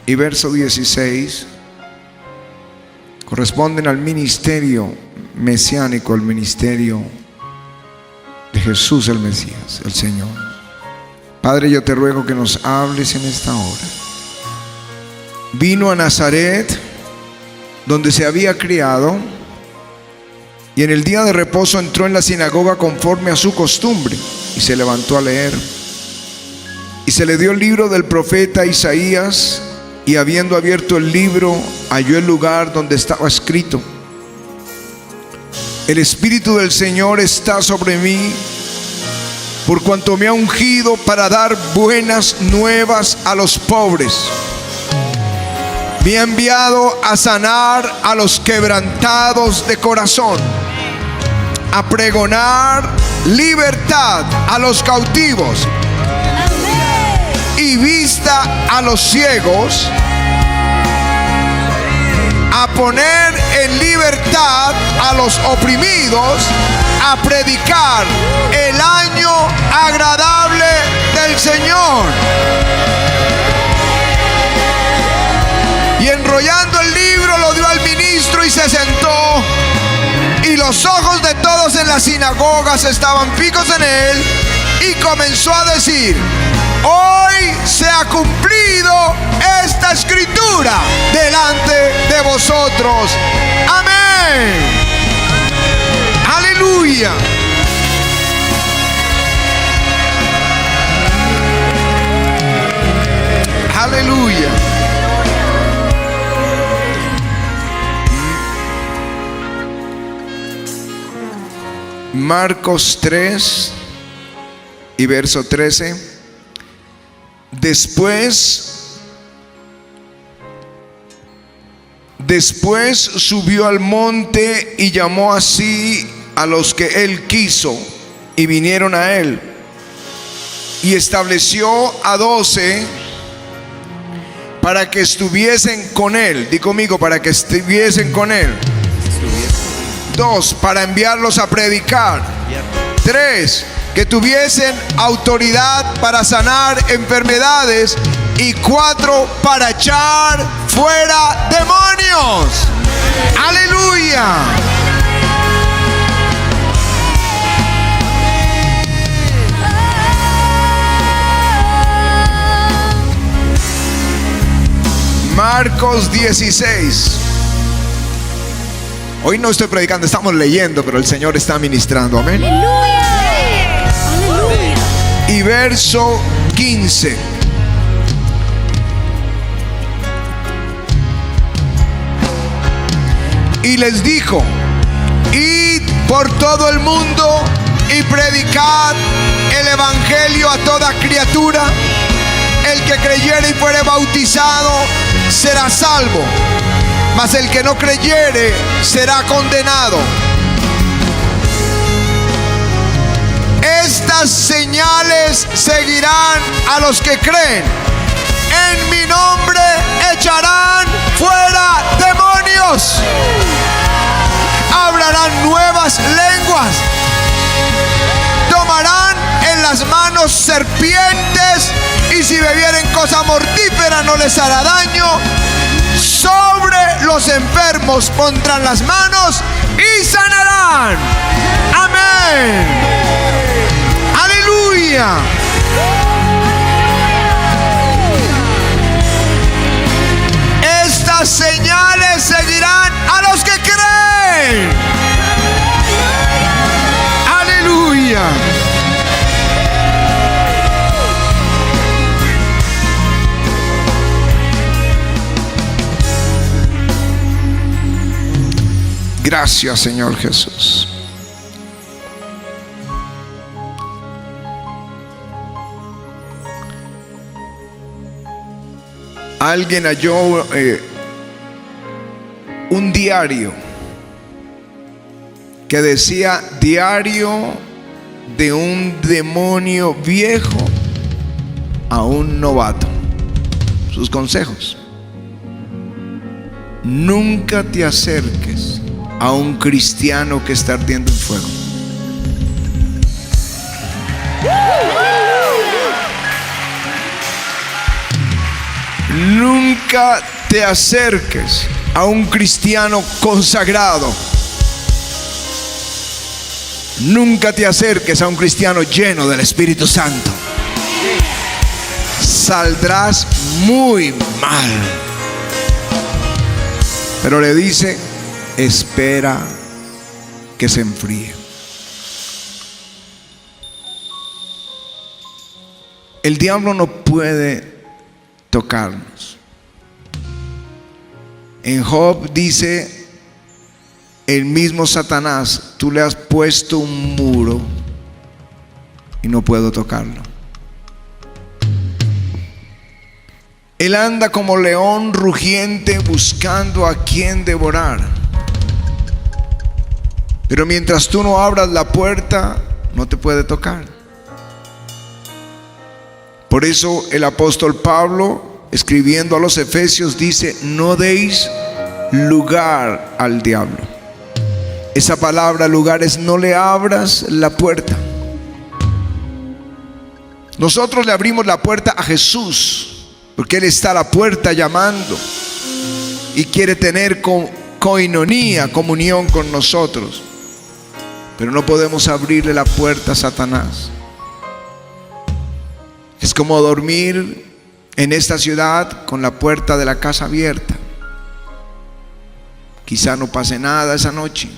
y verso 16 corresponden al ministerio mesiánico, al ministerio de Jesús el Mesías, el Señor. Padre, yo te ruego que nos hables en esta hora. Vino a Nazaret, donde se había criado, y en el día de reposo entró en la sinagoga conforme a su costumbre, y se levantó a leer. Y se le dio el libro del profeta Isaías, y habiendo abierto el libro, halló el lugar donde estaba escrito: el Espíritu del Señor está sobre mí, por cuanto me ha ungido para dar buenas nuevas a los pobres. Me ha enviado a sanar a los quebrantados de corazón, a pregonar libertad a los cautivos y vista a los ciegos, a poner en libertad a los oprimidos, a predicar el año agradable del Señor. Y enrollando el libro lo dio al ministro y se sentó. Y los ojos de todos en la sinagoga estaban fijos en él, y comenzó a decir: hoy se ha cumplido esta escritura delante de vosotros. Amén. Aleluya. Aleluya. Marcos 3 y verso 13. Después subió al monte y llamó así a los que él quiso, y vinieron a él. Y estableció a 12 para que estuviesen con él. Di conmigo: para que estuviesen con él. 2, para enviarlos a predicar. 3, que tuviesen autoridad para sanar enfermedades. Y 4, para echar fuera demonios. Aleluya. Marcos 16. Hoy no estoy predicando, estamos leyendo, pero el Señor está ministrando. Amén. Aleluya. Aleluya. Y verso 15. Y les dijo: id por todo el mundo y predicad el evangelio a toda criatura. El que creyere y fuere bautizado será salvo, mas el que no creyere será condenado. Estas señales seguirán a los que creen. En mi nombre echarán fuera demonios. Hablarán nuevas lenguas. Tomarán en las manos serpientes, y si bebieren cosa mortífera no les hará daño. Sobre los enfermos pondrán las manos y sanarán. Amén. Aleluya. Estas señales seguirán a los que creen. Aleluya. Gracias, Señor Jesús. Alguien halló un diario que decía: diario de un demonio viejo a un novato. Sus consejos: nunca te acerques a un cristiano que está ardiendo en fuego. Nunca te acerques a un cristiano consagrado. Nunca te acerques a un cristiano lleno del Espíritu Santo. Saldrás muy mal. Pero le dice, espera que se enfríe. El diablo no puede tocarnos. En Job dice el mismo Satanás, tú le has puesto un muro y no puedo tocarlo. Él anda como león rugiente buscando a quien devorar. Pero mientras tú no abras la puerta, no te puede tocar. Por eso el apóstol Pablo, escribiendo a los Efesios, dice, no deis lugar al diablo. Esa palabra lugar es no le abras la puerta. Nosotros le abrimos la puerta a Jesús, porque Él está a la puerta llamando y quiere tener coinonía, comunión con nosotros. Pero no podemos abrirle la puerta a Satanás. Es como dormir en esta ciudad con la puerta de la casa abierta. Quizá no pase nada esa noche.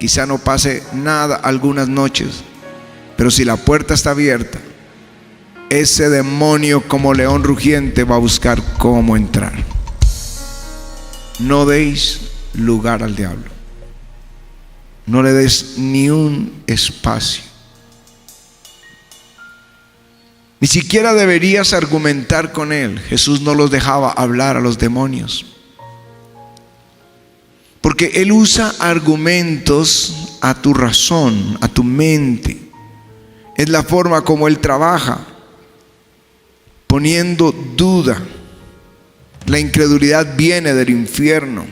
Quizá no pase nada algunas noches. Pero si la puerta está abierta, ese demonio como león rugiente va a buscar cómo entrar. No deis lugar al diablo. No le des ni un espacio. Ni siquiera deberías argumentar con él. Jesús no los dejaba hablar a los demonios, porque él usa argumentos a tu razón, a tu mente. Es la forma como él trabaja, poniendo duda. La incredulidad viene del infierno.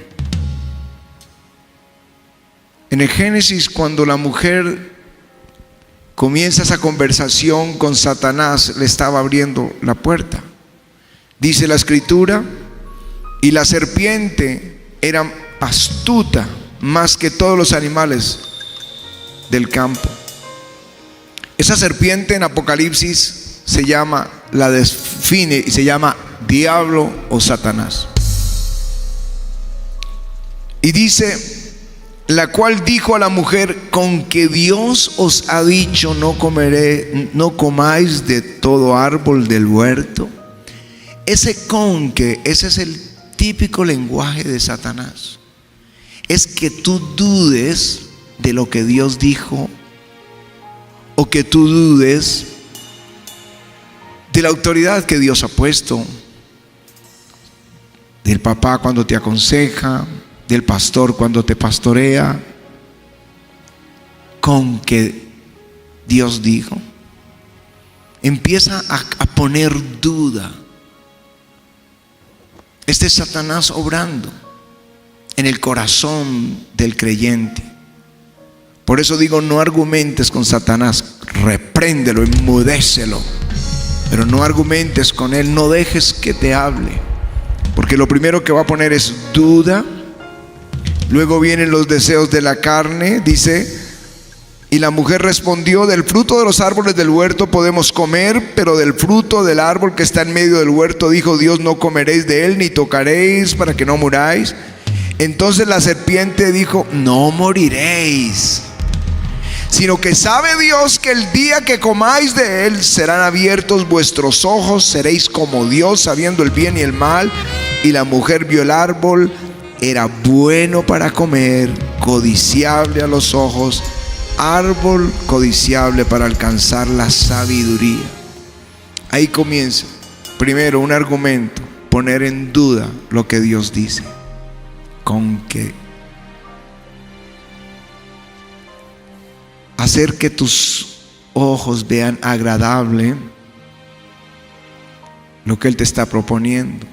En el Génesis, cuando la mujer comienza esa conversación con Satanás, le estaba abriendo la puerta. Dice la escritura, y la serpiente era astuta más que todos los animales del campo. Esa serpiente en Apocalipsis se llama, la define y se llama diablo o Satanás. Y dice, la cual dijo a la mujer, con que Dios os ha dicho, no comáis de todo árbol del huerto. Ese con que, ese es el típico lenguaje de Satanás. Es que tú dudes de lo que Dios dijo, o que tú dudes de la autoridad que Dios ha puesto, del papá cuando te aconseja, del pastor cuando te pastorea. Con que Dios dijo, empieza a poner duda. Este es Satanás obrando en el corazón del creyente. Por eso digo, no argumentes con Satanás, repréndelo, enmudécelo, pero no argumentes con él, no dejes que te hable, porque lo primero que va a poner es duda. Luego vienen los deseos de la carne. Dice, y la mujer respondió, del fruto de los árboles del huerto podemos comer, pero del fruto del árbol que está en medio del huerto, dijo Dios, no comeréis de él, ni tocaréis, para que no muráis. Entonces la serpiente dijo, no moriréis, sino que sabe Dios que el día que comáis de él serán abiertos vuestros ojos, seréis como Dios, sabiendo el bien y el mal. Y la mujer vio el árbol, era bueno para comer, codiciable a los ojos, árbol codiciable para alcanzar la sabiduría. Ahí comienza, primero un argumento, poner en duda lo que Dios dice. Con que hacer que tus ojos vean agradable lo que Él te está proponiendo.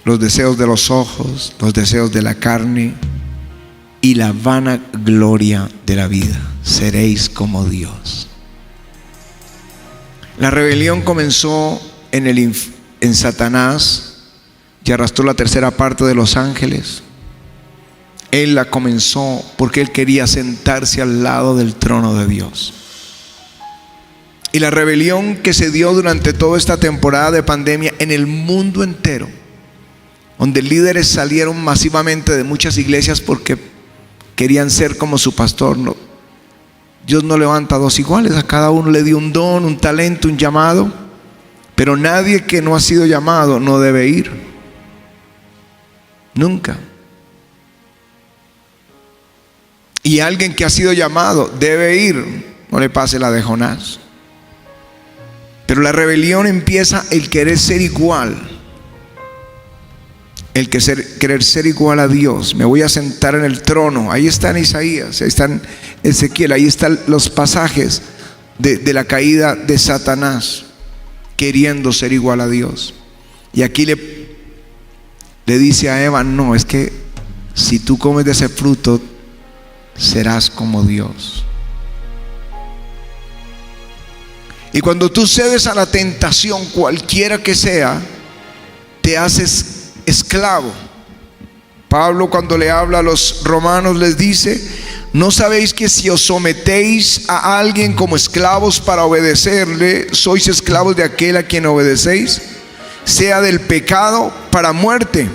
Los deseos de los ojos, los deseos de la carne y la vana gloria de la vida. Seréis como Dios. La rebelión comenzó en en Satanás y arrastró la tercera parte de los ángeles. Él la comenzó porque él quería sentarse al lado del trono de Dios. Y la rebelión que se dio durante toda esta temporada de pandemia en el mundo entero, donde líderes salieron masivamente de muchas iglesias porque querían ser como su pastor. No, Dios no levanta dos iguales, a cada uno le dio un don, un talento, un llamado, pero nadie que no ha sido llamado no debe ir, nunca. Y alguien que ha sido llamado debe ir, no le pase la de Jonás. Pero la rebelión empieza el querer ser igual, querer ser igual a Dios. Me voy a sentar en el trono. Ahí está en Isaías, ahí está en Ezequiel, ahí están los pasajes de la caída de Satanás, queriendo ser igual a Dios. Y aquí le dice a Eva: no, es que si tú comes de ese fruto serás como Dios. Y cuando tú cedes a la tentación, cualquiera que sea, te haces esclavo. Pablo, cuando le habla a los romanos, les dice: ¿no sabéis que si os sometéis a alguien como esclavos para obedecerle, sois esclavos de aquel a quien obedecéis? Sea del pecado para muerte,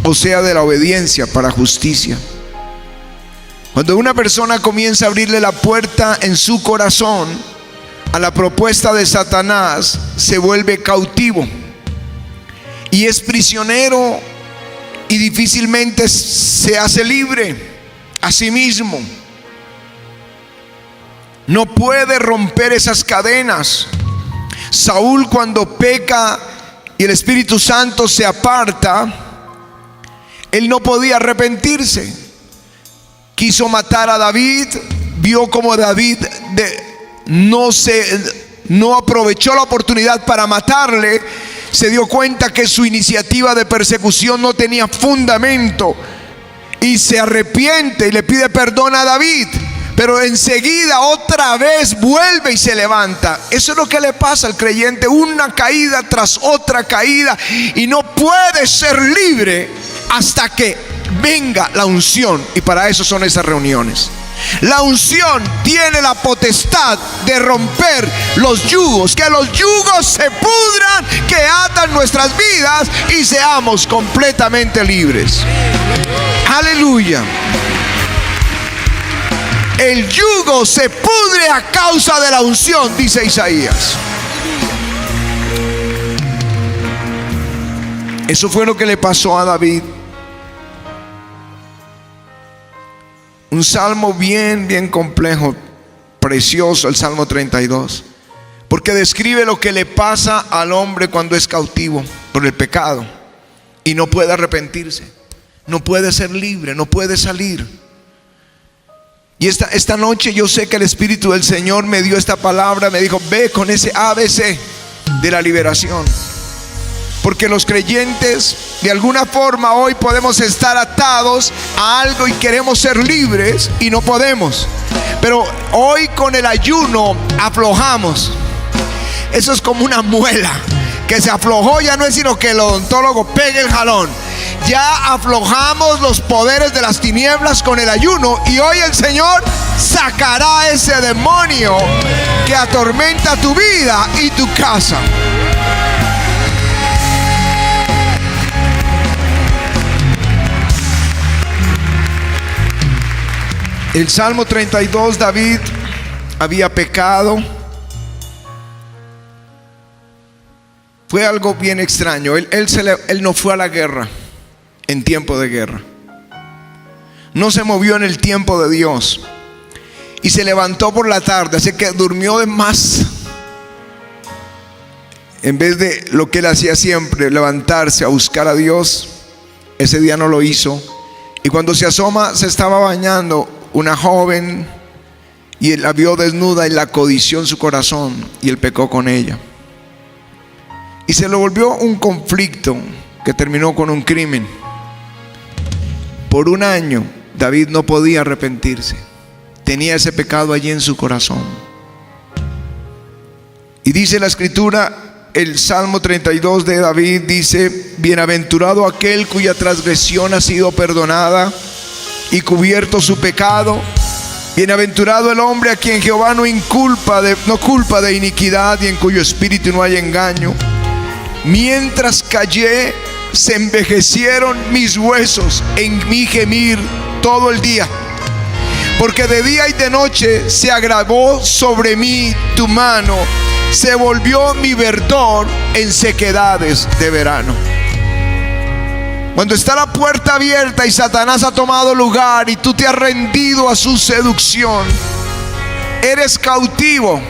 o sea de la obediencia para justicia. Cuando una persona comienza a abrirle la puerta en su corazón a la propuesta de Satanás, se vuelve cautivo y es prisionero, y difícilmente se hace libre a sí mismo. No puede romper esas cadenas. Saúl, cuando peca y el Espíritu Santo se aparta, él no podía arrepentirse. Quiso matar a David, vio como David no aprovechó la oportunidad para matarle. Se dio cuenta que su iniciativa de persecución no tenía fundamento y se arrepiente y le pide perdón a David, pero enseguida otra vez vuelve y se levanta. Eso es lo que le pasa al creyente: una caída tras otra caída, y no puede ser libre hasta que venga la unción. Y para eso son esas reuniones. La unción tiene la potestad de romper los yugos, que los yugos se pudran, que atan nuestras vidas y seamos completamente libres. Aleluya. El yugo se pudre a causa de la unción, dice Isaías. Eso fue lo que le pasó a David. Un salmo bien complejo, precioso, el Salmo 32, porque describe lo que le pasa al hombre cuando es cautivo por el pecado y no puede arrepentirse, no puede ser libre, no puede salir. Y esta noche yo sé que el Espíritu del Señor me dio esta palabra, me dijo: ve con ese ABC de la liberación. Porque los creyentes, de alguna forma, hoy podemos estar atados a algo y queremos ser libres y no podemos. Pero hoy con el ayuno aflojamos. Eso es como una muela que se aflojó. Ya no es sino que el odontólogo pegue el jalón. Ya aflojamos los poderes de las tinieblas con el ayuno, y hoy el Señor sacará ese demonio que atormenta tu vida y tu casa. El Salmo 32, David había pecado. Fue algo bien extraño. Él no fue a la guerra en tiempo de guerra. No se movió en el tiempo de Dios. Y se levantó por la tarde, así que durmió de más. En vez de lo que él hacía siempre, levantarse a buscar a Dios, ese día no lo hizo. Y cuando se asoma, se estaba bañando una joven, y él la vio desnuda y la codició en su corazón, y él pecó con ella. Y se lo volvió un conflicto que terminó con un crimen. Por un año David no podía arrepentirse. Tenía ese pecado allí en su corazón. Y dice la Escritura, el Salmo 32 de David dice: bienaventurado aquel cuya transgresión ha sido perdonada y cubierto su pecado. Bienaventurado el hombre a quien Jehová no culpa de iniquidad y en cuyo espíritu no hay engaño. Mientras callé, se envejecieron mis huesos en mi gemir todo el día, porque de día y de noche se agravó sobre mí tu mano, se volvió mi verdor en sequedades de verano. Cuando está la puerta abierta y Satanás ha tomado lugar y tú te has rendido a su seducción, eres cautivo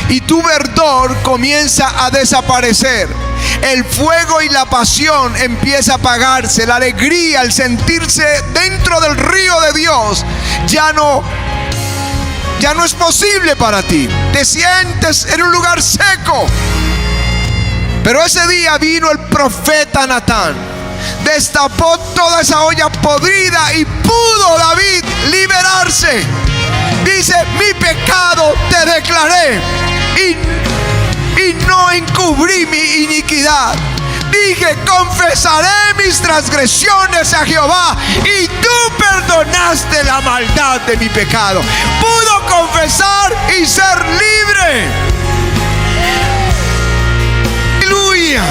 y tu verdor comienza a desaparecer. El fuego y la pasión empieza a apagarse. La alegría, el sentirse dentro del río de Dios ya no es posible para ti. Te sientes en un lugar seco. Pero ese día vino el profeta Natán, destapó toda esa olla podrida y pudo David liberarse. Dice: mi pecado te declaré y no encubrí mi iniquidad. Dije: confesaré mis transgresiones a Jehová, y tú perdonaste la maldad de mi pecado. Pudo confesar y ser libre. Aleluya.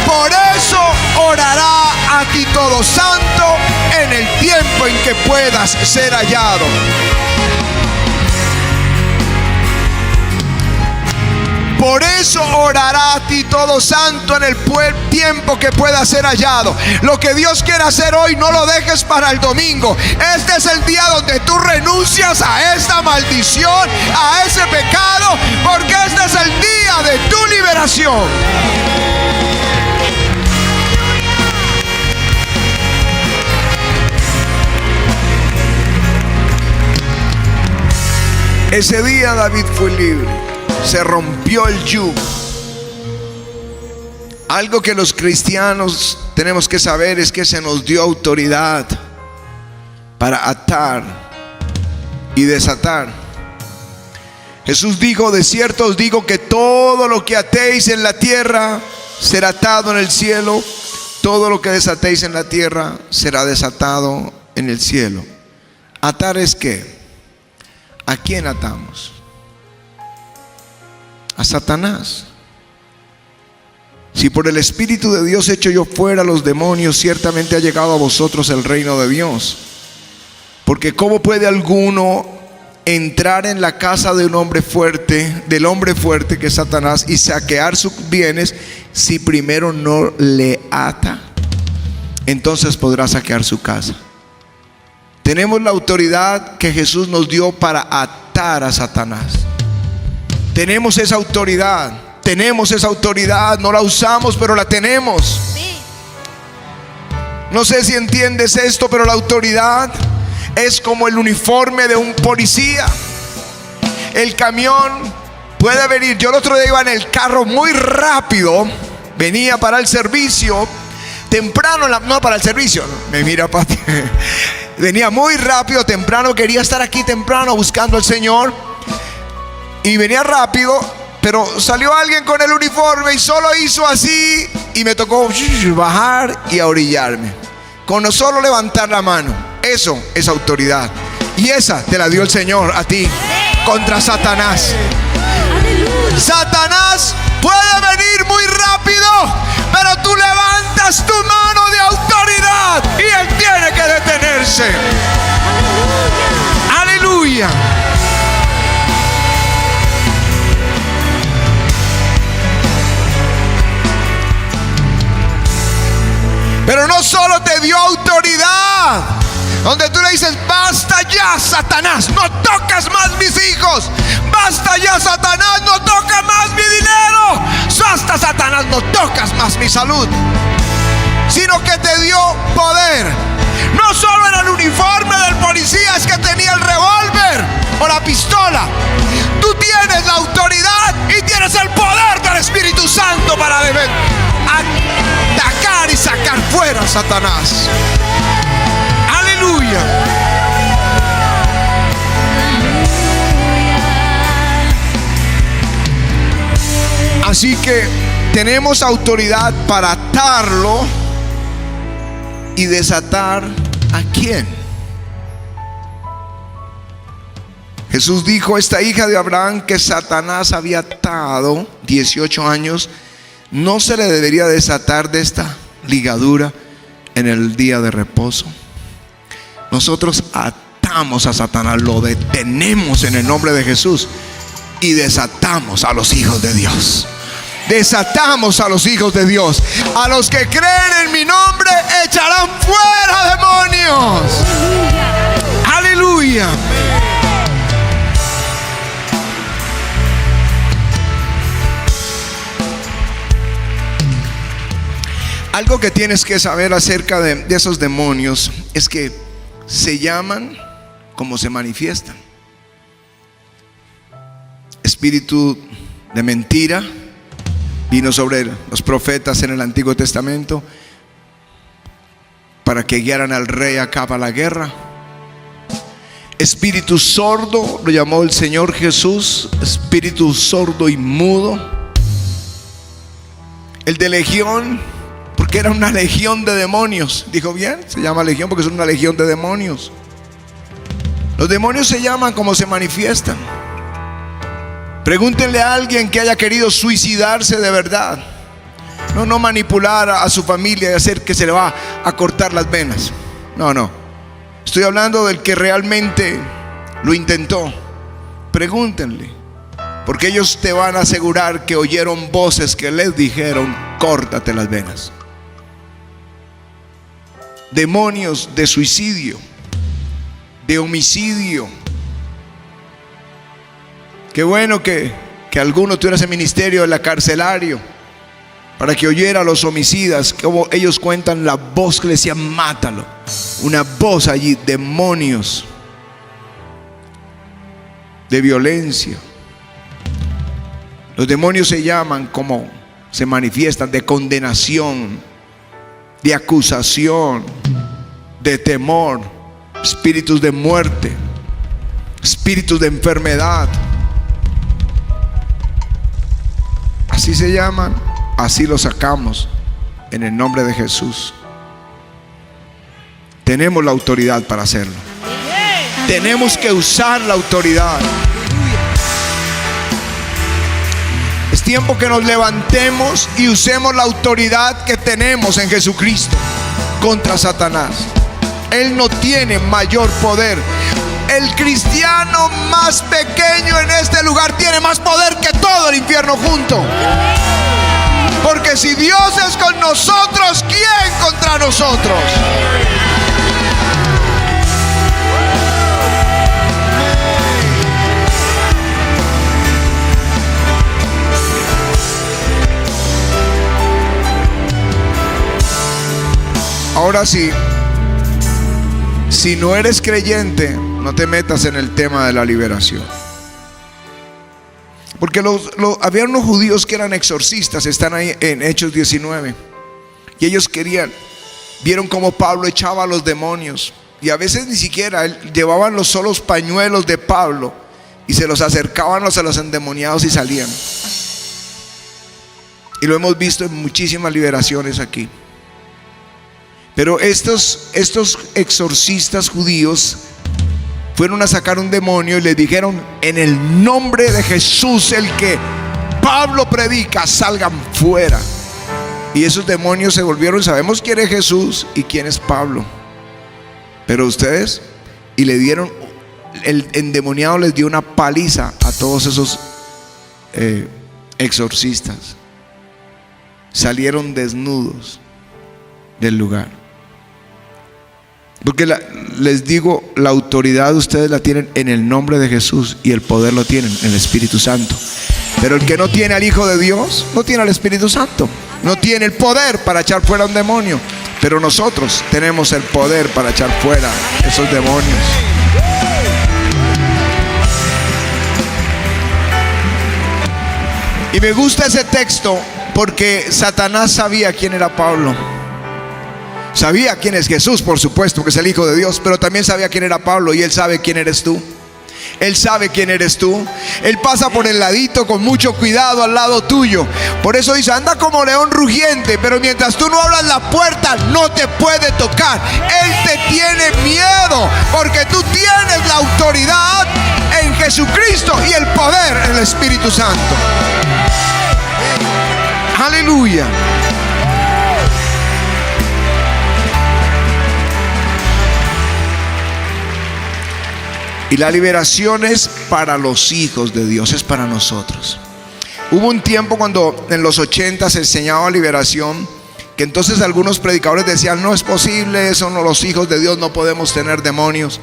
Por eso orará a ti todo santo en el tiempo en que puedas ser hallado. Por eso orará a ti todo santo en el tiempo que pueda ser hallado. Lo que Dios quiere hacer hoy, no lo dejes para el domingo. Este es el día donde tú renuncias a esta maldición, a ese pecado, porque este es el día de tu liberación. Ese día David fue libre. Se rompió el yugo. Algo que los cristianos tenemos que saber es que se nos dio autoridad para atar y desatar. Jesús dijo: de cierto os digo que todo lo que atéis en la tierra será atado en el cielo, todo lo que desatéis en la tierra será desatado en el cielo. ¿Atar es qué? ¿A quién atamos? A Satanás. Si por el Espíritu de Dios echo yo fuera a los demonios, ciertamente ha llegado a vosotros el reino de Dios. Porque ¿cómo puede alguno entrar en la casa de un hombre fuerte, del hombre fuerte que es Satanás, y saquear sus bienes si primero no le ata? Entonces podrá saquear su casa. Tenemos la autoridad que Jesús nos dio para atar a Satanás. Tenemos esa autoridad, no la usamos, pero la tenemos. No sé si entiendes esto, pero la autoridad es como el uniforme de un policía. El camión puede venir. Yo el otro día iba en el carro muy rápido, venía para el servicio, temprano, no para el servicio, me mira Pati. Venía muy rápido, temprano, quería estar aquí temprano buscando al Señor. Y venía rápido, pero salió alguien con el uniforme y solo hizo así, y me tocó bajar y orillarme. Con solo levantar la mano. Eso es autoridad. Y esa te la dio el Señor a ti contra Satanás. Satanás puede venir muy rápido, pero tú levantas tu mano de autoridad y él tiene que detenerse. Aleluya. Pero no solo te dio autoridad, donde tú le dices: basta ya, Satanás, no tocas más mis hijos. Basta ya, Satanás, no tocas más mi dinero. Basta, Satanás, no tocas más mi salud. Sino que te dio poder. No solo era el uniforme del policía, es que tenía el revólver o la pistola. Tú tienes la autoridad y tienes el poder del Espíritu Santo para atacar y sacar fuera a Satanás. Aleluya. Así que tenemos autoridad para atarlo y desatar ¿a quién? Jesús dijo: esta hija de Abraham que Satanás había atado 18 años, no se le debería desatar de esta ligadura en el día de reposo. Nosotros atamos a Satanás, lo detenemos en el nombre de Jesús y desatamos a los hijos de Dios. Desatamos a los hijos de Dios. A los que creen en mi nombre echarán fuera demonios. Aleluya. Algo que tienes que saber acerca de esos demonios es que se llaman como se manifiestan. Espíritu de mentira vino sobre los profetas en el Antiguo Testamento para que guiaran al rey Acab a la guerra. Espíritu sordo lo llamó el Señor Jesús, espíritu sordo y mudo. El de legión, porque era una legión de demonios. Dijo bien, se llama legión porque es una legión de demonios. Los demonios se llaman como se manifiestan. Pregúntenle a alguien que haya querido suicidarse de verdad. No manipular a su familia y hacer que se le va a cortar las venas. No. Estoy hablando del que realmente lo intentó. Pregúntenle, porque ellos te van a asegurar que oyeron voces que les dijeron: córtate las venas. Demonios de suicidio, de homicidio. Qué bueno que alguno tuviera ese ministerio de la carcelario para que oyera a los homicidas, como ellos cuentan la voz que le decía: mátalo. Una voz allí, demonios de violencia. Los demonios se llaman como se manifiestan: de condenación, de acusación, de temor, espíritus de muerte, espíritus de enfermedad. Así se llaman, así los sacamos en el nombre de Jesús. Tenemos la autoridad para hacerlo. Tenemos que usar la autoridad. Es tiempo que nos levantemos y usemos la autoridad que tenemos en Jesucristo contra Satanás. Él no tiene mayor poder. El cristiano más pequeño en este lugar tiene más poder que todo el infierno junto. Porque si Dios es con nosotros, ¿quién contra nosotros? Ahora sí, si no eres creyente, no te metas en el tema de la liberación. Porque había unos judíos que eran exorcistas, están ahí en Hechos 19. Y ellos vieron cómo Pablo echaba a los demonios. Y a veces ni siquiera llevaban los solos pañuelos de Pablo y se los acercaban a los endemoniados y salían. Y lo hemos visto en muchísimas liberaciones aquí. Pero estos exorcistas judíos fueron a sacar un demonio y le dijeron: en el nombre de Jesús, el que Pablo predica, salgan fuera. Y esos demonios se volvieron: sabemos quién es Jesús y quién es Pablo, pero ustedes, y le dieron, el endemoniado les dio una paliza a todos esos exorcistas. Salieron desnudos del lugar. Porque les digo, la autoridad ustedes la tienen en el nombre de Jesús y el poder lo tienen en el Espíritu Santo. Pero el que no tiene al Hijo de Dios no tiene al Espíritu Santo, no tiene el poder para echar fuera un demonio. Pero nosotros tenemos el poder para echar fuera esos demonios. Y me gusta ese texto porque Satanás sabía quién era Pablo. Sabía quién es Jesús, por supuesto, que es el Hijo de Dios, pero también sabía quién era Pablo, y él sabe quién eres tú. Él sabe quién eres tú. Él pasa por el ladito con mucho cuidado al lado tuyo. Por eso dice, anda como león rugiente, pero mientras tú no abras la puerta no te puede tocar. Él te tiene miedo porque tú tienes la autoridad en Jesucristo y el poder en el Espíritu Santo. Aleluya. Y la liberación es para los hijos de Dios, es para nosotros. Hubo un tiempo cuando en los 80 se enseñaba liberación, que entonces algunos predicadores decían, no es posible, eso no, los hijos de Dios no podemos tener demonios.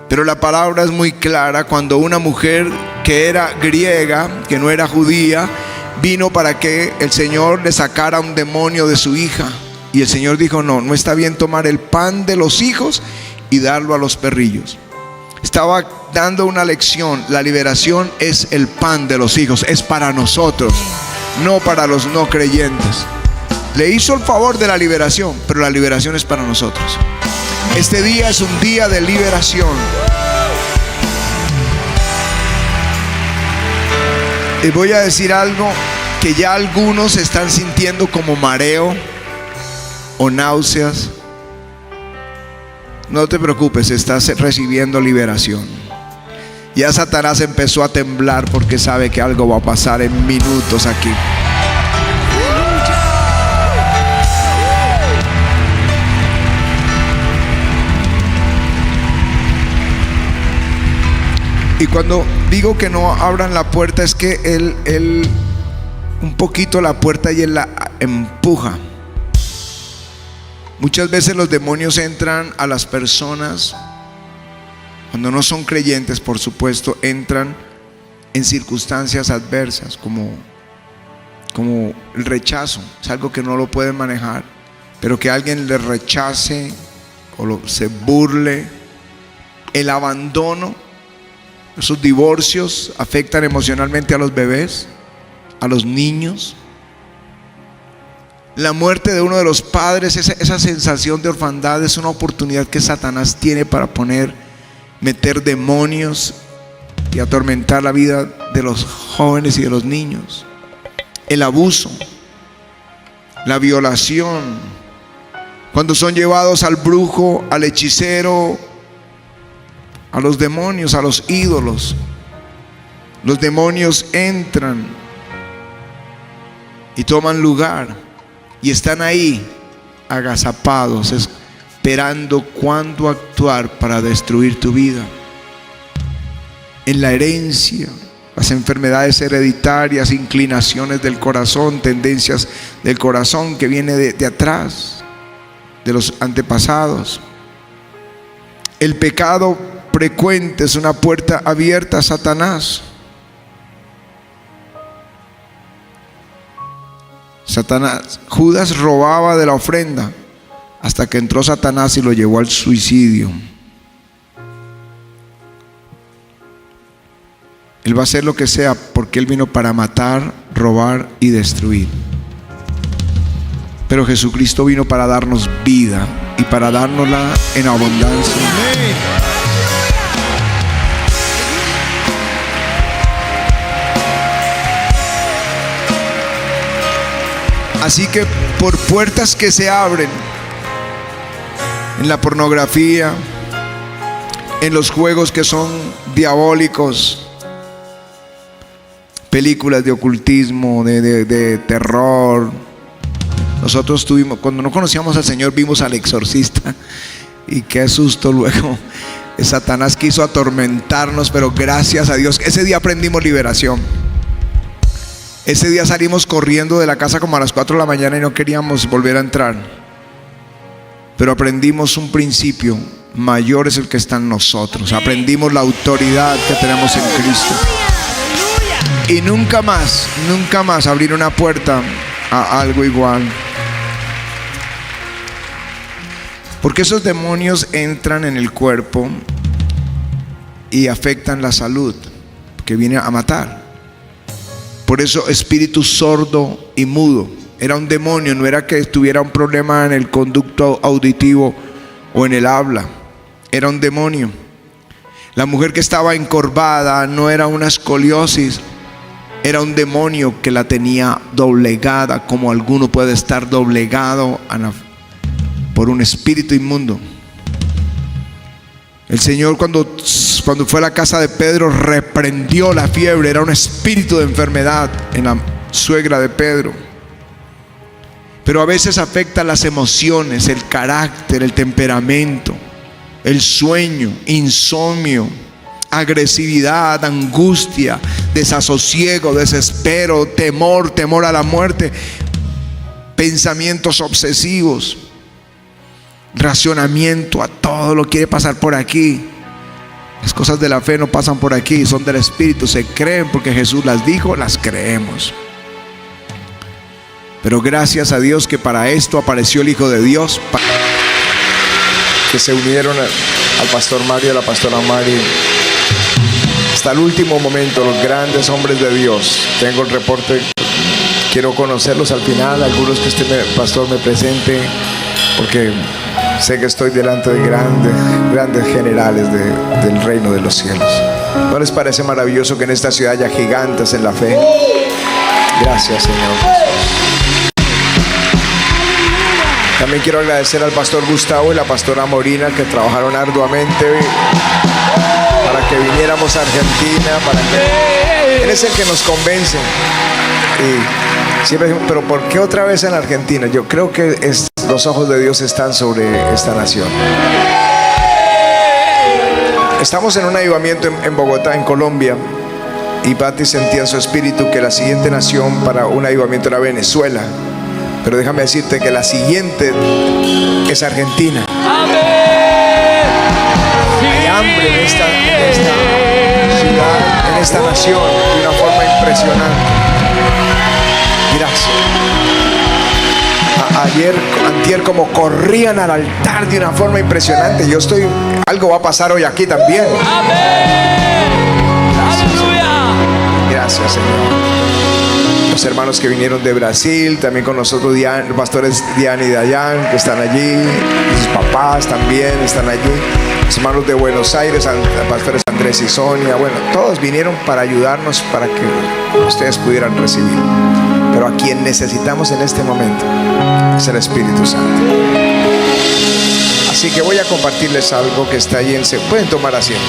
Pero la palabra es muy clara, cuando una mujer que era griega, que no era judía, vino para que el Señor le sacara un demonio de su hija. Y el Señor dijo, no, no está bien tomar el pan de los hijos y darlo a los perrillos. Estaba dando una lección. La liberación es el pan de los hijos, es para nosotros, no para los no creyentes. Le hizo el favor de la liberación, pero la liberación es para nosotros. Este día es un día de liberación. Y voy a decir algo que ya algunos están sintiendo como mareo o náuseas. No te preocupes, estás recibiendo liberación. Ya Satanás empezó a temblar porque sabe que algo va a pasar en minutos aquí. Y cuando digo que no abran la puerta, es que él un poquito la puerta y él la empuja. Muchas veces los demonios entran a las personas, cuando no son creyentes, por supuesto, entran en circunstancias adversas, como el rechazo. Es algo que no lo pueden manejar, pero que alguien le rechace o se burle. El abandono, esos divorcios afectan emocionalmente a los bebés, a los niños. La muerte de uno de los padres, esa sensación de orfandad es una oportunidad que Satanás tiene para meter demonios y atormentar la vida de los jóvenes y de los niños. El abuso, la violación, cuando son llevados al brujo, al hechicero, a los demonios, a los ídolos. Los demonios entran y toman lugar. Y están ahí agazapados, esperando cuándo actuar para destruir tu vida. En la herencia, las enfermedades hereditarias, inclinaciones del corazón, tendencias del corazón que viene de atrás, de los antepasados. El pecado frecuente es una puerta abierta a Satanás. Judas robaba de la ofrenda hasta que entró Satanás y lo llevó al suicidio. Él va a hacer lo que sea porque Él vino para matar, robar y destruir. Pero Jesucristo vino para darnos vida y para dárnosla en abundancia. Así que por puertas que se abren en la pornografía, en los juegos que son diabólicos, películas de ocultismo, de terror. Nosotros cuando no conocíamos al Señor, vimos al exorcista y qué susto luego. Satanás quiso atormentarnos, pero gracias a Dios, ese día aprendimos liberación. Ese día salimos corriendo de la casa como a las 4 de la mañana y no queríamos volver a entrar. Pero aprendimos un principio: mayor es el que está en nosotros. Aprendimos la autoridad que tenemos en Cristo. Y nunca más abrir una puerta a algo igual. Porque esos demonios entran en el cuerpo y afectan la salud, que viene a matar. Por eso espíritu sordo y mudo. Era un demonio, no era que tuviera un problema en el conducto auditivo o en el habla. Era un demonio. La mujer que estaba encorvada no era una escoliosis, era un demonio que la tenía doblegada, como alguno puede estar doblegado por un espíritu inmundo. El Señor cuando fue a la casa de Pedro reprendió la fiebre. Era un espíritu de enfermedad en la suegra de Pedro. Pero a veces afecta las emociones, el carácter, el temperamento, el sueño, insomnio, agresividad, angustia, desasosiego, desespero, temor a la muerte, pensamientos obsesivos, racionamiento, a todo lo quiere pasar por aquí. Las cosas de la fe no pasan por aquí, son del Espíritu, se creen porque Jesús las dijo, las creemos. Pero gracias a Dios que para esto apareció el Hijo de Dios, que se unieron al pastor Mario y a la pastora Mari hasta el último momento, los grandes hombres de Dios. Tengo el reporte, quiero conocerlos al final, algunos que pastor me presente, porque sé que estoy delante de grandes generales del reino de los cielos. ¿No les parece maravilloso que en esta ciudad haya gigantes en la fe? Gracias, Señor. También quiero agradecer al pastor Gustavo y la pastora Morina, que trabajaron arduamente para que viniéramos a Argentina. Él es el que nos convence. Y siempre decimos, pero ¿por qué otra vez en Argentina? Yo creo que los ojos de Dios están sobre esta nación. Estamos en un avivamiento en Bogotá, en Colombia, y Patti sentía en su espíritu que la siguiente nación para un avivamiento era Venezuela. Pero déjame decirte que la siguiente es Argentina. Hay hambre en esta ciudad, en esta nación, de una forma impresionante. Gracias. Antier, como corrían al altar de una forma impresionante. Algo va a pasar hoy aquí también. Gracias, Señor. Los hermanos que vinieron de Brasil, también con nosotros, los pastores Diana y Dayan, que están allí, sus papás también están allí, los hermanos de Buenos Aires, pastores Andrés y Sonia, bueno, todos vinieron para ayudarnos, para que ustedes pudieran recibir. Pero a quien necesitamos en este momento es el Espíritu Santo. Así que voy a compartirles algo que está ahí pueden tomar asiento.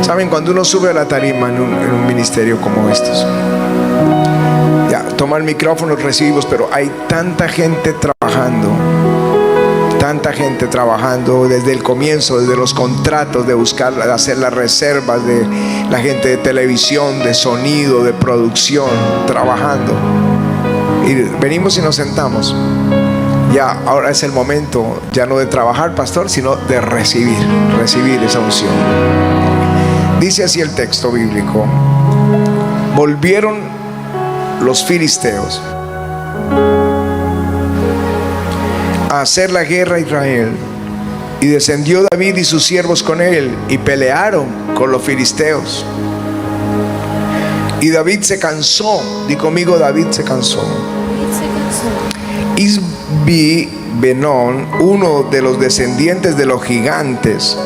Saben, cuando uno sube a la tarima en un ministerio como estos, ya toma el micrófono, recibimos, pero hay tanta gente trabajando desde el comienzo, desde los contratos, de buscar, de hacer las reservas, de la gente de televisión, de sonido, de producción, trabajando. Y venimos y nos sentamos. Ya, ahora es el momento, ya no de trabajar, pastor, sino de recibir esa unción. Dice así el texto bíblico: volvieron los filisteos a hacer la guerra a Israel, y descendió David y sus siervos con él, y pelearon con los filisteos. Y David se cansó. Di conmigo, David se cansó. Isbi Benón, uno de los descendientes de los gigantes,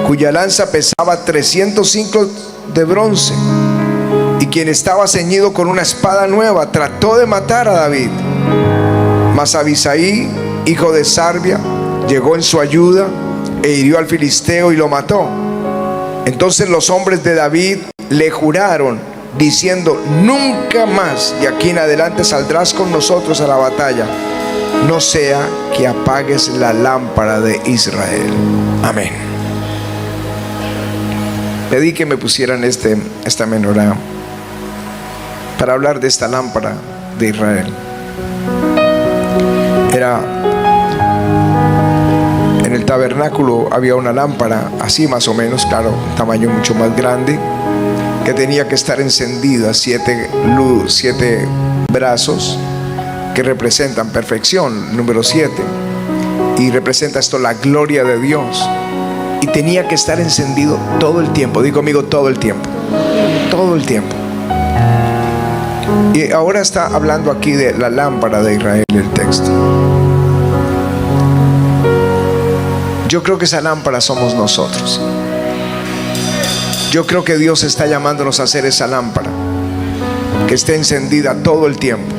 cuya lanza pesaba 300 ciclos de bronce, y quien estaba ceñido con una espada nueva, trató de matar a David. Mas Abisai, hijo de Sarbia, llegó en su ayuda e hirió al filisteo y lo mató. Entonces los hombres de David le juraron, diciendo: nunca más de aquí en adelante saldrás con nosotros a la batalla, no sea que apagues la lámpara de Israel. Amén. Pedí que me pusieran esta menorá para hablar de esta lámpara de Israel. En el tabernáculo había una lámpara así más o menos, claro, un tamaño mucho más grande, que tenía que estar encendida, 7 brazos que representan perfección, número 7, y representa esto la gloria de Dios, y tenía que estar encendido todo el tiempo. Digo conmigo, todo el tiempo, todo el tiempo. Y ahora está hablando aquí de la lámpara de Israel, el texto. Yo creo que esa lámpara somos nosotros. Yo creo que Dios está llamándonos a hacer esa lámpara que esté encendida todo el tiempo.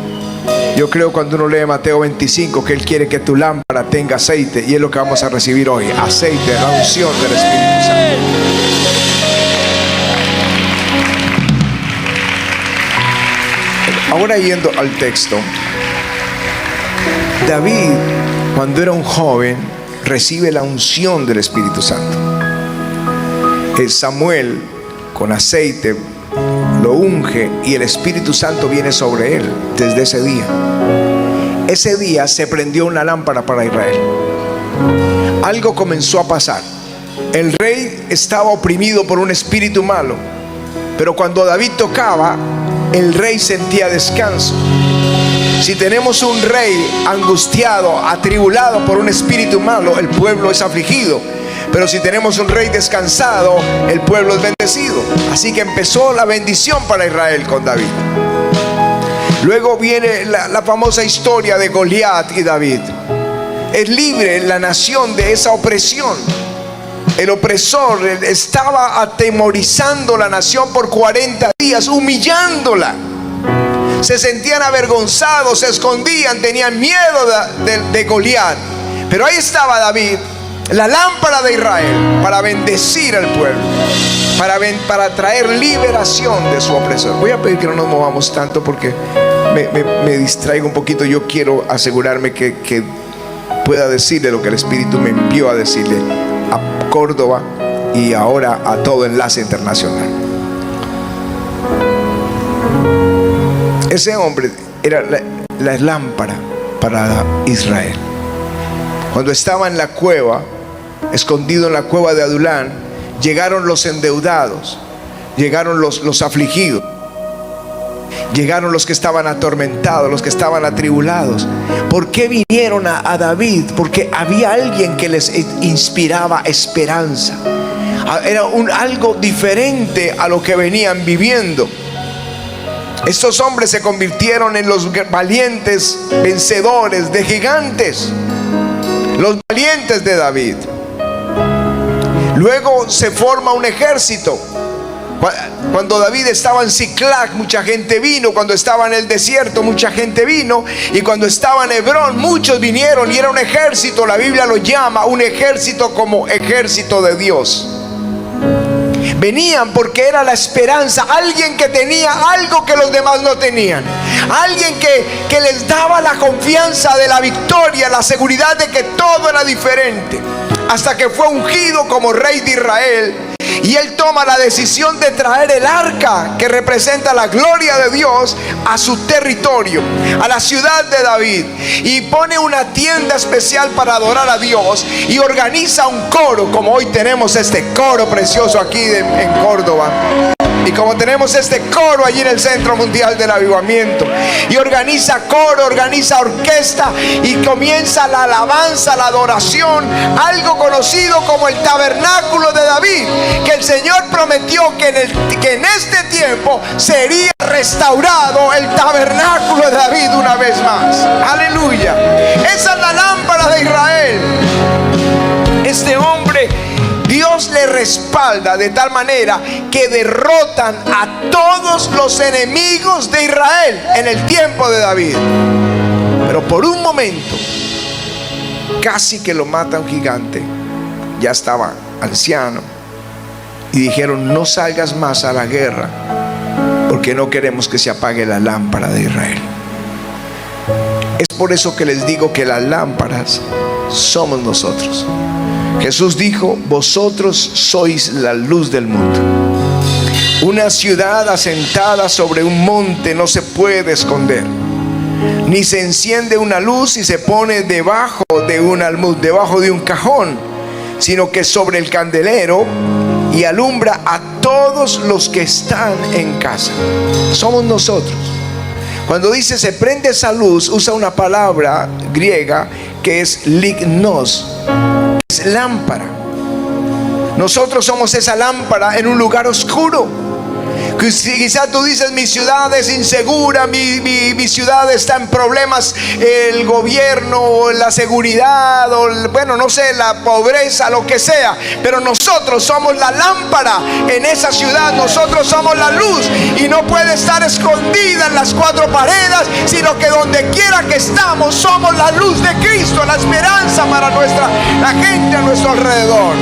Yo creo cuando uno lee Mateo 25 que Él quiere que tu lámpara tenga aceite, y es lo que vamos a recibir hoy: aceite, la unción del Espíritu Santo. Ahora yendo al texto, David, cuando era un joven, recibe la unción del Espíritu Santo. Samuel con aceite lo unge y el Espíritu Santo viene sobre él desde ese día. Ese día se prendió una lámpara para Israel. Algo comenzó a pasar. El rey estaba oprimido por un espíritu malo, pero cuando David tocaba, el rey sentía descanso. Si tenemos un rey angustiado, atribulado por un espíritu malo, el pueblo es afligido. Pero si tenemos un rey descansado, el pueblo es bendecido. Así que empezó la bendición para Israel con David. Luego viene la famosa historia de Goliat y David. Es libre la nación de esa opresión. El opresor estaba atemorizando la nación por 40 días, humillándola. Se sentían avergonzados, se escondían, tenían miedo de Goliat. Pero ahí estaba David, la lámpara de Israel, para bendecir al pueblo, para traer liberación de su opresor. Voy a pedir que no nos movamos tanto porque me distraigo un poquito. Yo quiero asegurarme que pueda decirle lo que el Espíritu me envió a decirle a Córdoba y ahora a todo Enlace Internacional. Ese hombre era la lámpara para Israel. Cuando estaba en la cueva, escondido en la cueva de Adulán, llegaron los endeudados, llegaron los afligidos, llegaron los que estaban atormentados, los que estaban atribulados. ¿Por qué vinieron a David? Porque había alguien que les inspiraba esperanza. Era algo diferente a lo que venían viviendo. Estos hombres se convirtieron en los valientes vencedores de gigantes, los valientes de David. Luego se forma un ejército. Cuando David estaba en Siclag, mucha gente vino. Cuando estaba en el desierto, mucha gente vino. Y cuando estaba en Hebrón, muchos vinieron. Y era un ejército, la Biblia lo llama un ejército como ejército de Dios. Venían porque era la esperanza. Alguien que tenía algo que los demás no tenían. Alguien que les daba la confianza de la victoria, la seguridad de que todo era diferente. Hasta que fue ungido como rey de Israel. Y él toma la decisión de traer el arca, que representa la gloria de Dios, a su territorio, a la ciudad de David. Y pone una tienda especial para adorar a Dios. Y organiza un coro, como hoy tenemos este coro precioso aquí en Córdoba. Y como tenemos este coro allí en el Centro Mundial del Avivamiento. Y organiza coro, organiza orquesta. Y comienza la alabanza, la adoración. Algo conocido como el tabernáculo de David. Que el Señor prometió que en este tiempo sería restaurado el tabernáculo de David una vez más. Aleluya. Esa es la lámpara de Israel. Este hombre, Dios le respalda de tal manera que derrotan a todos los enemigos de Israel en el tiempo de David. Pero por un momento, casi que lo mata un gigante. Ya estaba anciano. Y dijeron: no salgas más a la guerra, porque no queremos que se apague la lámpara de Israel. Es por eso que les digo que las lámparas somos nosotros. Jesús dijo: vosotros sois la luz del mundo. Una ciudad asentada sobre un monte no se puede esconder, ni se enciende una luz y se pone debajo de un almud, debajo de un cajón, sino que sobre el candelero, y alumbra a todos los que están en casa. Somos nosotros. Cuando dice se prende esa luz, usa una palabra griega que es lignos, es lámpara. Nosotros somos esa lámpara en un lugar oscuro. Quizá tú dices: mi ciudad es insegura, mi ciudad está en problemas, el gobierno, la seguridad, o bueno, no sé, la pobreza, lo que sea. Pero nosotros somos la lámpara en esa ciudad. Nosotros somos la luz, y no puede estar escondida en las cuatro paredes, sino que donde quiera que estamos somos la luz de Cristo, la esperanza para la gente a nuestro alrededor.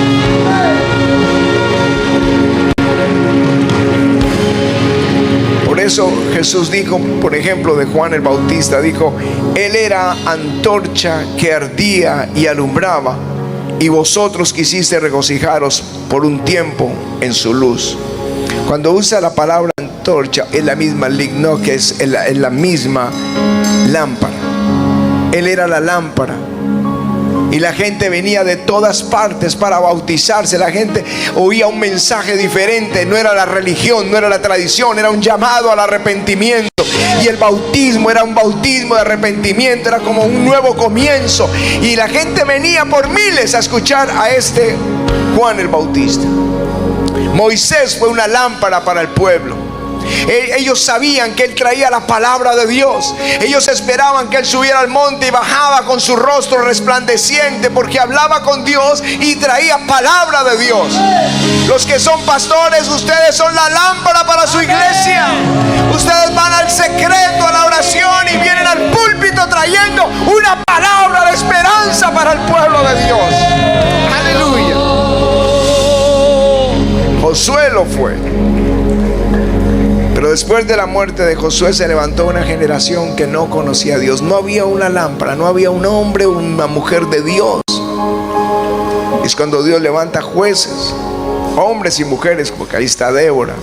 Por eso Jesús dijo, por ejemplo, de Juan el Bautista, dijo: Él era antorcha que ardía y alumbraba, y vosotros quisiste regocijaros por un tiempo en su luz. Cuando usa la palabra antorcha, es la misma ligno, que es la misma lámpara. Él era la lámpara. Y la gente venía de todas partes para bautizarse. La gente oía un mensaje diferente. No era la religión, no era la tradición, era un llamado al arrepentimiento. Y el bautismo era un bautismo de arrepentimiento, era como un nuevo comienzo. Y la gente venía por miles a escuchar a este Juan el Bautista. Moisés fue una lámpara para el pueblo. Ellos sabían que él traía la palabra de Dios. Ellos esperaban que él subiera al monte y bajaba con su rostro resplandeciente, porque hablaba con Dios y traía palabra de Dios. Los que son pastores, ustedes son la lámpara para su iglesia. Ustedes van al secreto, a la oración, y vienen al púlpito trayendo una palabra de esperanza para el pueblo de Dios. Aleluya. Josué lo fue. Pero después de la muerte de Josué se levantó una generación que no conocía a Dios. No había una lámpara, no había un hombre, una mujer de Dios. Es cuando Dios levanta jueces, hombres y mujeres, porque ahí está Débora,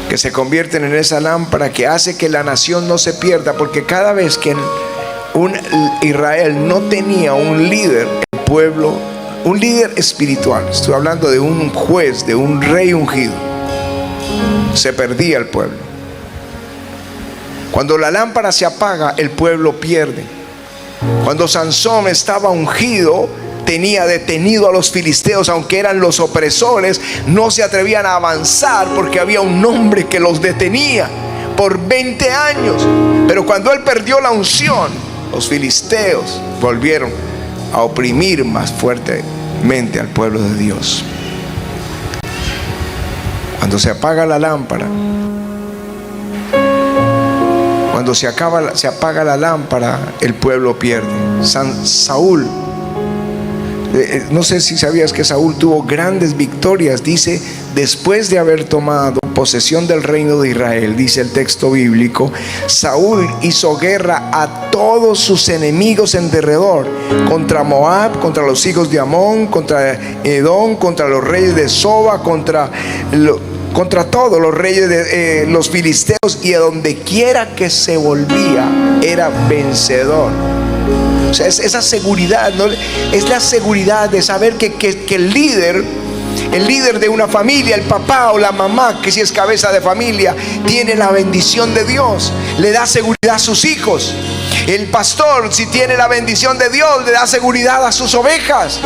que se convierten en esa lámpara que hace que la nación no se pierda. Porque cada vez que Israel no tenía un líder, el pueblo, un líder espiritual, estoy hablando de un juez, de un rey ungido, se perdía el pueblo. Cuando la lámpara se apaga, el pueblo pierde. Cuando Sansón estaba ungido, tenía detenido a los filisteos, aunque eran los opresores, no se atrevían a avanzar porque había un hombre que los detenía por 20 años. Pero cuando él perdió la unción, los filisteos volvieron a oprimir más fuertemente al pueblo de Dios. Cuando se apaga la lámpara, cuando se apaga la lámpara, el pueblo pierde. Saúl, no sé si sabías que Saúl tuvo grandes victorias. Dice, después de haber tomado posesión del reino de Israel, dice el texto bíblico, Saúl hizo guerra a todos sus enemigos en derredor, contra Moab, contra los hijos de Amón, contra Edom, contra los reyes de Soba, contra todos los reyes de los filisteos, y a donde quiera que se volvía era vencedor. O sea, es esa seguridad, ¿no? Es la seguridad de saber que el líder de una familia, el papá o la mamá, que si es cabeza de familia, tiene la bendición de Dios, le da seguridad a sus hijos. El pastor, si tiene la bendición de Dios, le da seguridad a sus ovejas.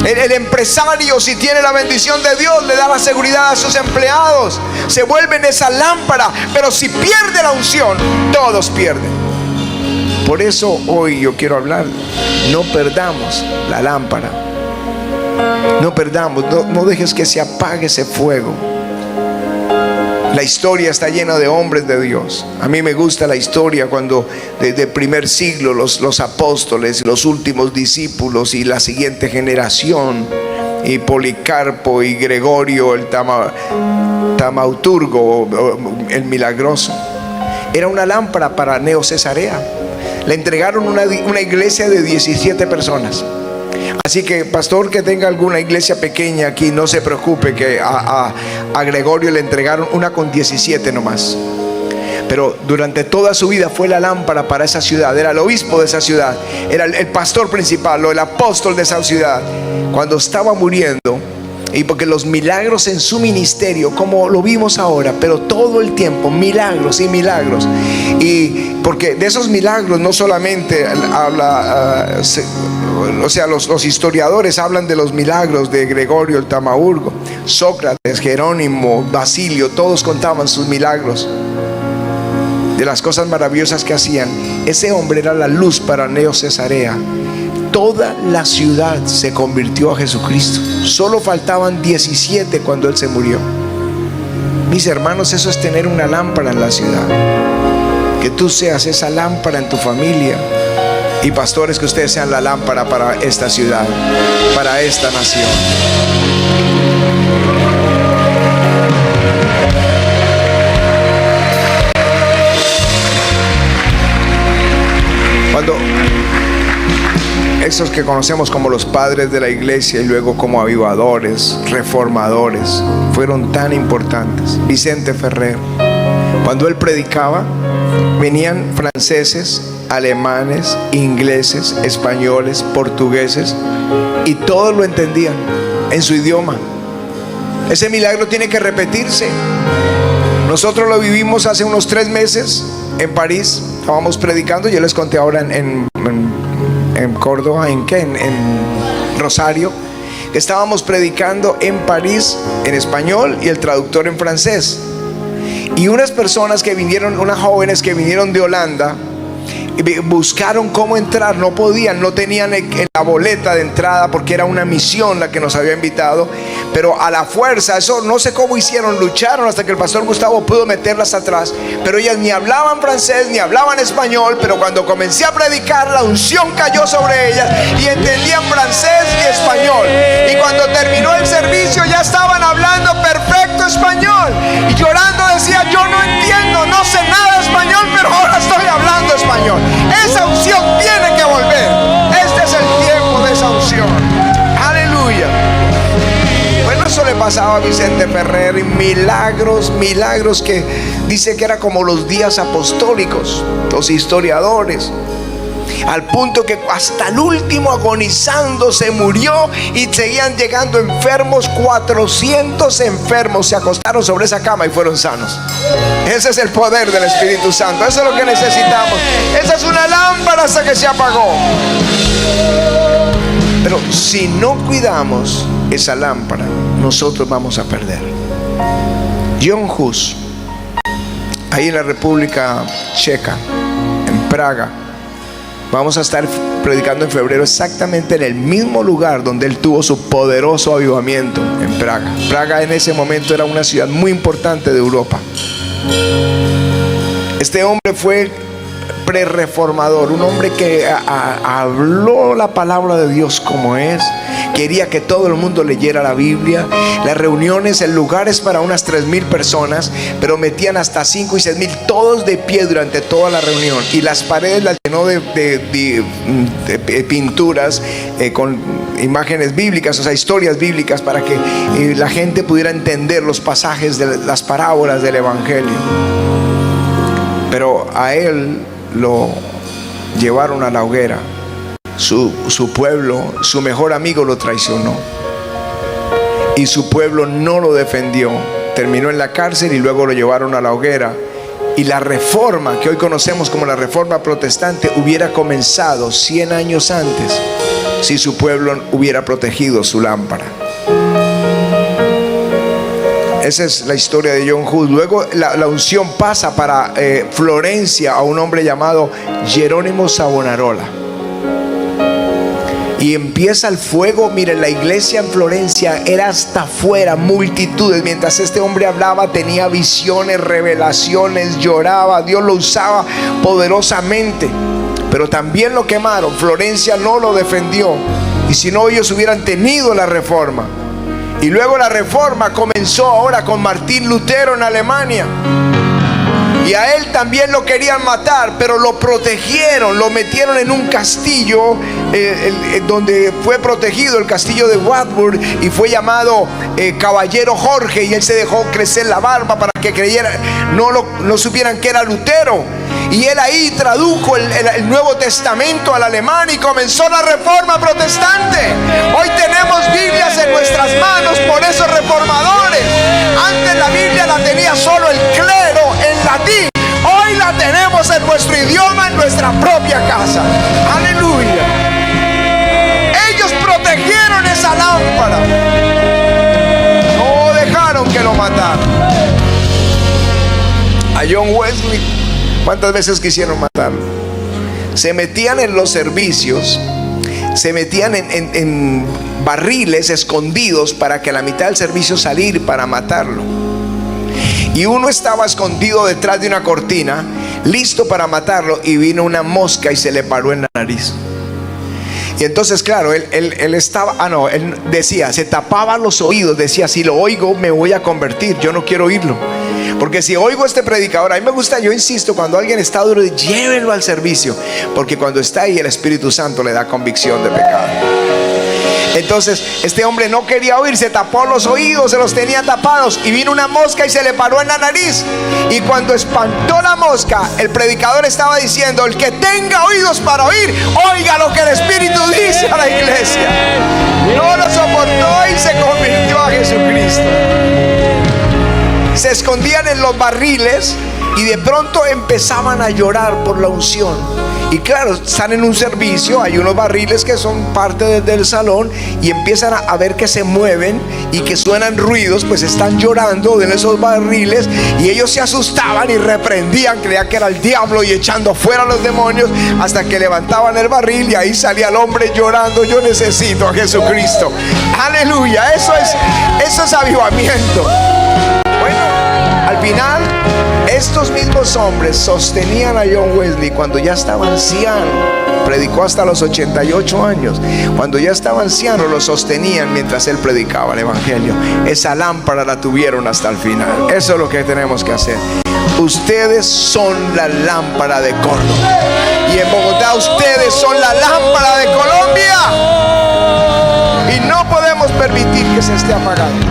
El empresario, si tiene la bendición de Dios, le da la seguridad a sus empleados. Se vuelven esa lámpara. Pero si pierde la unción, todos pierden. Por eso hoy yo quiero hablar: no perdamos la lámpara. No perdamos, no dejes que se apague ese fuego. La historia está llena de hombres de Dios. A mí me gusta la historia cuando desde el primer siglo los apóstoles, los últimos discípulos y la siguiente generación, y Policarpo y Gregorio el Tamauturgo, el milagroso, era una lámpara para Neo Cesarea. Le entregaron una iglesia de 17 personas. Así que, pastor, que tenga alguna iglesia pequeña aquí, no se preocupe, que a Gregorio le entregaron una con 17 nomás. Pero durante toda su vida fue la lámpara para esa ciudad. Era el obispo de esa ciudad, era el pastor principal o el apóstol de esa ciudad. Cuando estaba muriendo, y porque los milagros en su ministerio, como lo vimos ahora, pero todo el tiempo milagros y milagros. Y porque de esos milagros no solamente habla o sea, los historiadores hablan de los milagros de Gregorio el Tamaurgo, Sócrates, Jerónimo, Basilio, todos contaban sus milagros, de las cosas maravillosas que hacían. Ese hombre era la luz para Neo Cesarea. Toda la ciudad se convirtió a Jesucristo. Solo faltaban 17 cuando él se murió. Mis hermanos, eso es tener una lámpara en la ciudad. Que tú seas esa lámpara en tu familia. Y pastores, que ustedes sean la lámpara para esta ciudad, para esta nación. Cuando esos que conocemos como los padres de la iglesia y luego como avivadores, reformadores, fueron tan importantes. Vicente Ferrer, cuando él predicaba, venían franceses, alemanes, ingleses, españoles, portugueses, y todos lo entendían en su idioma. Ese milagro tiene que repetirse. Nosotros lo vivimos hace unos 3 meses en París. Estábamos predicando, yo les conté ahora en Córdoba, en Rosario. Estábamos predicando en París en español y el traductor en francés. Y unas personas que vinieron, unas jóvenes que vinieron de Holanda, buscaron cómo entrar, no podían, no tenían la boleta de entrada porque era una misión la que nos había invitado, pero a la fuerza, eso no sé cómo hicieron, lucharon hasta que el pastor Gustavo pudo meterlas atrás, pero ellas ni hablaban francés ni hablaban español, pero cuando comencé a predicar, la unción cayó sobre ellas y entendían francés y español, y cuando terminó el servicio ya estaban hablando perfecto español, y llorando decía: yo no entiendo, no sé nada de español, pero ahora estoy hablando español. Esa unción tiene que volver. Este es el tiempo de esa unción. Aleluya. Bueno, eso le pasaba a Vicente Ferrer. Y milagros que dice que era como los días apostólicos, los historiadores, al punto que hasta el último agonizando se murió y seguían llegando enfermos. 400 enfermos se acostaron sobre esa cama y fueron sanos. Ese es el poder del Espíritu Santo. Eso es lo que necesitamos. Esa es una lámpara hasta que se apagó. Pero si no cuidamos esa lámpara, nosotros vamos a perder. John Hus, ahí en la República Checa, en Praga. Vamos a estar predicando en febrero exactamente en el mismo lugar donde él tuvo su poderoso avivamiento, en Praga. Praga en ese momento era una ciudad muy importante de Europa. Este hombre fue prerreformador, un hombre que habló la palabra de Dios como es. Quería que todo el mundo leyera la Biblia. Las reuniones, el lugar es para unas 3,000 personas, pero metían hasta 5 y 6,000, todos de pie durante toda la reunión. Y las paredes las llenó de pinturas con imágenes bíblicas, o sea, historias bíblicas, para que la gente pudiera entender los pasajes de las parábolas del Evangelio. Pero a él lo llevaron a la hoguera. Su pueblo, su mejor amigo, lo traicionó y su pueblo no lo defendió. Terminó en la cárcel y luego lo llevaron a la hoguera. Y la reforma que hoy conocemos como la reforma protestante hubiera comenzado 100 años antes si su pueblo hubiera protegido su lámpara. Esa es la historia de John Hus. Luego la unción pasa para Florencia a un hombre llamado Jerónimo Savonarola. Y empieza el fuego. Miren, la iglesia en Florencia era hasta afuera, multitudes. Mientras este hombre hablaba, tenía visiones, revelaciones, lloraba. Dios lo usaba poderosamente. Pero también lo quemaron. Florencia no lo defendió. Y si no, ellos hubieran tenido la reforma. Y luego la reforma comenzó ahora con Martín Lutero en Alemania. Y a él también lo querían matar, pero lo protegieron, lo metieron en un castillo donde fue protegido, el castillo de Wartburg, y fue llamado Caballero Jorge, y él se dejó crecer la barba para que creyeran, no supieran que era Lutero. Y él ahí tradujo el Nuevo Testamento al alemán y comenzó la reforma protestante. Hoy tenemos Biblias en nuestras manos por esos reformadores. Antes la Biblia la tenía solo el clero en latín. Hoy la tenemos en nuestro idioma, en nuestra propia casa. Aleluya. John Wesley, ¿cuántas veces quisieron matarlo? Se metían en los servicios, se metían en barriles escondidos para que a la mitad del servicio salir para matarlo. Y uno estaba escondido detrás de una cortina, listo para matarlo, y vino una mosca y se le paró en la nariz. Y entonces, claro, él estaba, él decía, se tapaba los oídos, decía, si lo oigo me voy a convertir, yo no quiero oírlo. Porque si oigo a este predicador, a mí me gusta, yo insisto, cuando alguien está duro, llévenlo al servicio, porque cuando está ahí el Espíritu Santo le da convicción de pecado. Entonces este hombre no quería oír, se tapó los oídos, se los tenía tapados, y vino una mosca y se le paró en la nariz. Y cuando espantó la mosca, el predicador estaba diciendo, el que tenga oídos para oír, oiga lo que el Espíritu dice a la iglesia. No lo soportó y se convirtió a Jesucristo. Se escondían en los barriles y de pronto empezaban a llorar por la unción. Y claro, están en un servicio, hay unos barriles que son parte del salón, y empiezan a ver que se mueven y que suenan ruidos, pues están llorando en esos barriles, y ellos se asustaban y reprendían, creían que era el diablo y echando fuera a los demonios, hasta que levantaban el barril y ahí salía el hombre llorando, yo necesito a Jesucristo. Aleluya, eso es avivamiento. Bueno, al final estos mismos hombres sostenían a John Wesley cuando ya estaba anciano. Predicó hasta los 88 años. Cuando ya estaba anciano lo sostenían mientras él predicaba el evangelio. Esa lámpara la tuvieron hasta el final. Eso es lo que tenemos que hacer. Ustedes son la lámpara de Córdoba, y en Bogotá ustedes son la lámpara de Colombia, y no podemos permitir que se esté apagando.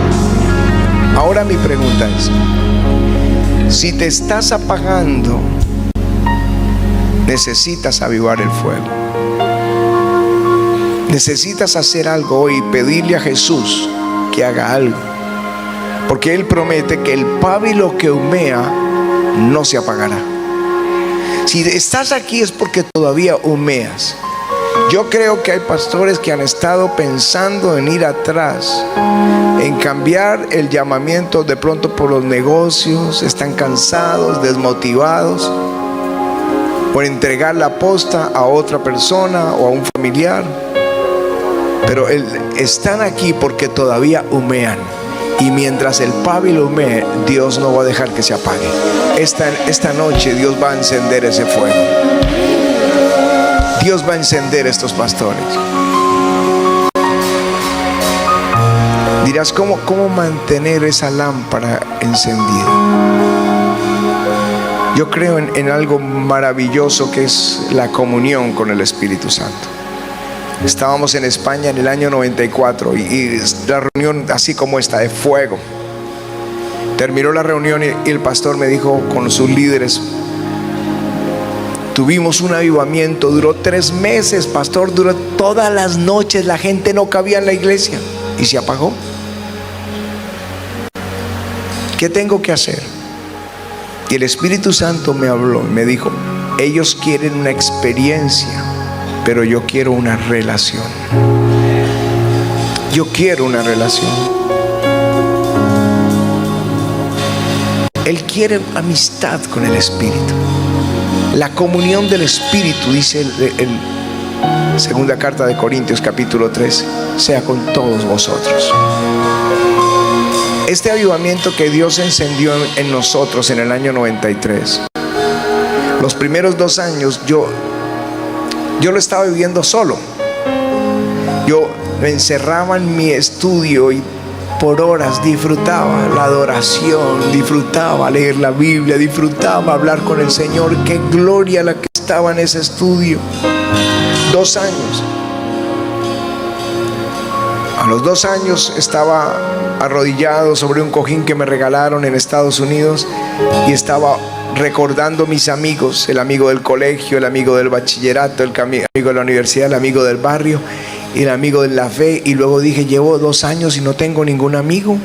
Ahora mi pregunta es, si te estás apagando, necesitas avivar el fuego. Necesitas hacer algo hoy, pedirle a Jesús que haga algo, porque Él promete que el pábilo que humea no se apagará. Si estás aquí es porque todavía humeas. Yo creo que hay pastores que han estado pensando en ir atrás, en cambiar el llamamiento de pronto por los negocios, están cansados, desmotivados, por entregar la posta a otra persona o a un familiar. Pero están aquí porque todavía humean, y mientras el pábilo humee, Dios no va a dejar que se apague. Esta noche Dios va a encender ese fuego. Dios va a encender estos pastores. Dirás, ¿cómo mantener esa lámpara encendida? Yo creo en algo maravilloso que es la comunión con el Espíritu Santo. Estábamos en España en el año 94 y la reunión así como esta, de fuego. Terminó la reunión y el pastor me dijo con sus líderes, tuvimos un avivamiento, duró 3 meses, pastor, duró todas las noches, la gente no cabía en la iglesia y se apagó. ¿Qué tengo que hacer? Y el Espíritu Santo me habló, me dijo, ellos quieren una experiencia, pero yo quiero una relación. Yo quiero una relación. Él quiere amistad con el Espíritu. La comunión del Espíritu, dice en segunda carta de Corintios capítulo 13, sea con todos vosotros. Este avivamiento que Dios encendió en nosotros en el año 93, los primeros 2 años yo lo estaba viviendo solo. Yo me encerraba en mi estudio y por horas disfrutaba la adoración, disfrutaba leer la Biblia, disfrutaba hablar con el Señor. Qué gloria la que estaba en ese estudio. 2 años. A los 2 años estaba arrodillado sobre un cojín que me regalaron en Estados Unidos y estaba recordando mis amigos, el amigo del colegio, el amigo del bachillerato, el amigo de la universidad, el amigo del barrio y el amigo de la fe. Y luego dije, llevo 2 años y no tengo ningún amigo.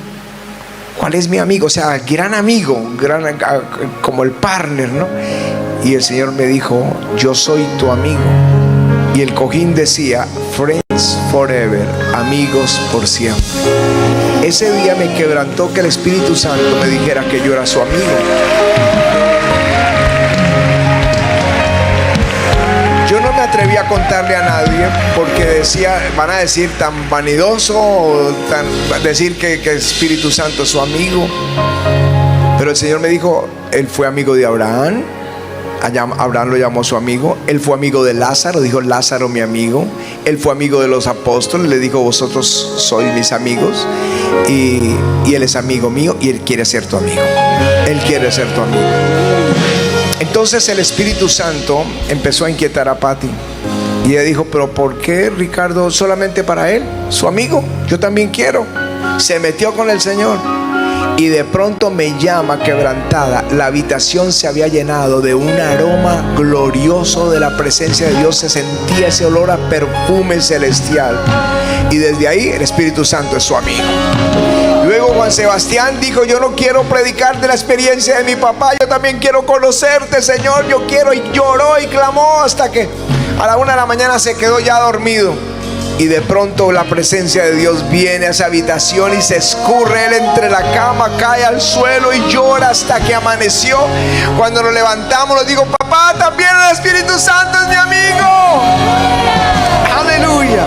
¿Cuál es mi amigo? O sea, gran amigo, como el partner, ¿no? Y el Señor me dijo, yo soy tu amigo. Y el cojín decía, friends forever, amigos por siempre. Ese día me quebrantó que el Espíritu Santo me dijera que yo era su amigo. atreví a contarle a nadie porque decía, van a decir tan vanidoso, o decir que Espíritu Santo es su amigo. Pero el Señor me dijo, él fue amigo de Abraham. Abraham lo llamó su amigo. Él fue amigo de Lázaro, dijo Lázaro mi amigo. Él fue amigo de los apóstoles, le dijo vosotros sois mis amigos. Y él es amigo mío y él quiere ser tu amigo. Él quiere ser tu amigo. Entonces el Espíritu Santo empezó a inquietar a Patti. Y ella dijo, pero ¿por qué Ricardo solamente para él? Su amigo, yo también quiero. Se metió con el Señor. Y de pronto me llama quebrantada. La habitación se había llenado de un aroma glorioso de la presencia de Dios. Se sentía ese olor a perfume celestial. Y desde ahí el Espíritu Santo es su amigo. Luego Juan Sebastián dijo, yo no quiero predicar de la experiencia de mi papá, yo también quiero conocerte, Señor, yo quiero. Y lloró y clamó hasta que a la 1 de la mañana se quedó ya dormido. Y de pronto la presencia de Dios viene a esa habitación y se escurre él entre la cama, cae al suelo y llora hasta que amaneció. Cuando nos levantamos le digo, papá, también el Espíritu Santo es mi amigo. Aleluya.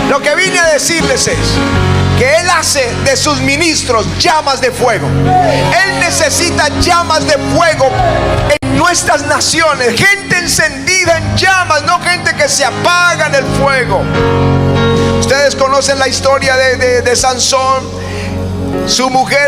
Lo que vine a decirles es que Él hace de sus ministros llamas de fuego. Él necesita llamas de fuego en nuestras naciones, gente encendida en llamas, no gente que se apaga en el fuego. Ustedes conocen la historia de Sansón. Su mujer